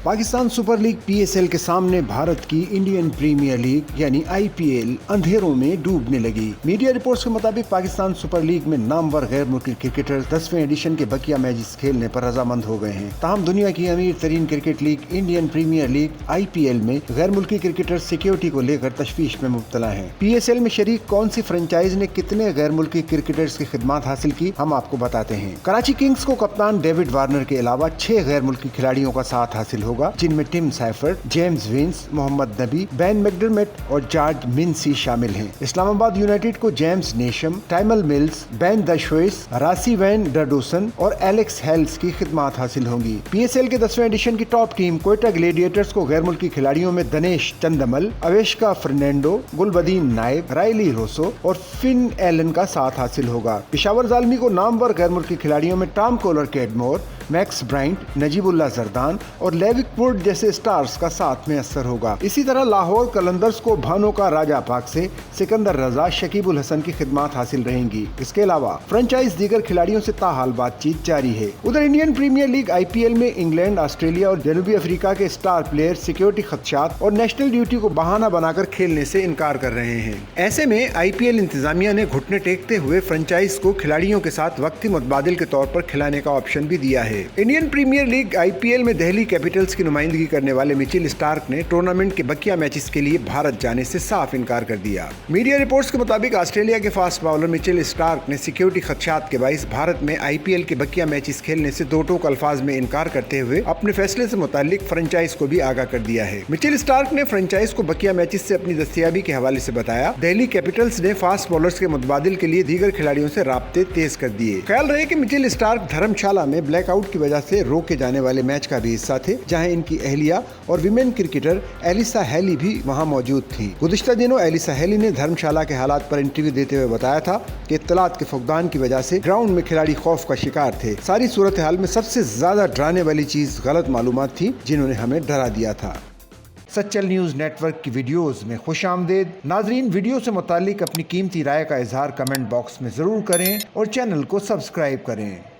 Pakistan super league PSL के सामने भारत की इंडियन प्रीमियर लीग यानी IPL अंधेरों में डूबने लगी। मीडिया रिपोर्ट्स के मुताबिक पाकिस्तान सुपर लीग में नामवर गैर मुल्की क्रिकेटर्स 10वें एडिशन के बकिया मैचेस खेलने पर रजामंद हो गए हैं। ताहम दुनिया की अमीर तरीन cricket league Indian premier league IPL में गैर मुल्की क्रिकेटर्स सिक्योरिटी को लेकर तशवीश में मुब्तला हैं। PSL में शरीक कौन सी फ्रेंचाइज ने कितने गैर मुल्की क्रिकेटर्स की खिदमत हासिल की, हम आपको बताते हैं। कराची किंग्स को कप्तान डेविड वार्नर के अलावा 6 गैर मुल्की खिलाड़ियों का साथ हासिल होगा, जिनमें Tim Safford, James Vince, Mohammad नबी, बेन मैकडरमिट और जॉर्ज मिन्सी शामिल हैं। इस्लामाबाद यूनाइटेड को जेम्स नेशम, टाइमल मिल्स, बेन दशवेस, रासी वैन डरडोसन और एलेक्स हेल्स की खिदमत हासिल होंगी। PSL के 10वें एडिशन की टॉप टीम कोयटा ग्लेडिएटर्स को गैर मुल्की खिलाड़ियों में दनेश चंदमल, अवेशका फर्नांडो, गुलबदीन नाइब, रायली रोसो और फिन एलन का साथ हासिल होगा। पेशावर ज़ालमी को नामवर गैर मुल्की खिलाड़ियों में Tom collar Cadmore, max Bryant, Najibullah Jordan और लेविक वुड जैसे स्टार्स का साथ में असर होगा। इसी तरह लाहौर कलंदर्स को भानों का राजा पाक से सिकंदर रजा, शकीबुल हसन की खिदमत हासिल रहेंगी। इसके अलावा फ्रेंचाइज दीगर खिलाड़ियों से ताहाल बातचीत जारी है। उधर इंडियन प्रीमियर लीग IPL में इंग्लैंड, ऑस्ट्रेलिया और जनूबी अफ्रीका के स्टार प्लेयर सिक्योरिटी खदशात और नेशनल ड्यूटी को बहाना बनाकर खेलने से इनकार कर रहे हैं। ऐसे में IPL इंतजामिया ने घुटने टेकते हुए फ्रेंचाइज को खिलाड़ियों के साथ वक्ती मुतबादिल के तौर पर खिलाने का ऑप्शन भी दिया है। इंडियन प्रीमियर लीग IPL में दिल्ली कैपिटल्स की नुमाइंदगी करने वाले मिचेल स्टार्क ने टूर्नामेंट के बकिया मैचेस के लिए भारत जाने से साफ इनकार कर दिया। मीडिया रिपोर्ट्स के मुताबिक ऑस्ट्रेलिया के फास्ट बॉलर मिचेल स्टार्क ने सिक्योरिटी खदशात के बाइस भारत में IPL के बकिया मैचेस खेलने से दो टोक अल्फाज में इनकार करते हुए अपने फैसले से मुतालिक फ्रेंचाइज को भी आगाह कर दिया है। मिचेल स्टार्क ने फ्रेंचाइज को बकिया मैचेस से अपनी दस्तयाबी के हवाले से बताया, दिल्ली कैपिटल्स ने फास्ट बॉलर्स के मुतबादिल के लिए दीगर खिलाड़ियों से राब्ते तेज कर दिए। ख्याल रहे कि मिचेल स्टार्क धर्मशाला में ब्लैकआउट की वजह से रोके जाने वाले मैच का भी हिस्सा थे, जहां इनकी अहलिया और विमेन क्रिकेटर एलिसा हेली भी वहां मौजूद थी। गुज़िश्ता दिनों एलिसा हेली ने धर्मशाला के हालात पर इंटरव्यू देते हुए बताया था कि इत्तलात के फुकदान की वजह से ग्राउंड में खिलाड़ी खौफ का शिकार थे। सारी सूरत हाल में सबसे ज्यादा डराने वाली चीज गलत मालूमात थी, जिन्होंने हमें डरा दिया था। सच्चल न्यूज़ नेटवर्क की वीडियोस में खुशामदीद। नाजरीन, वीडियो से मुतालिक अपनी कीमती राय का इजहार कमेंट बॉक्स में जरूर करें और चैनल को सब्सक्राइब करें।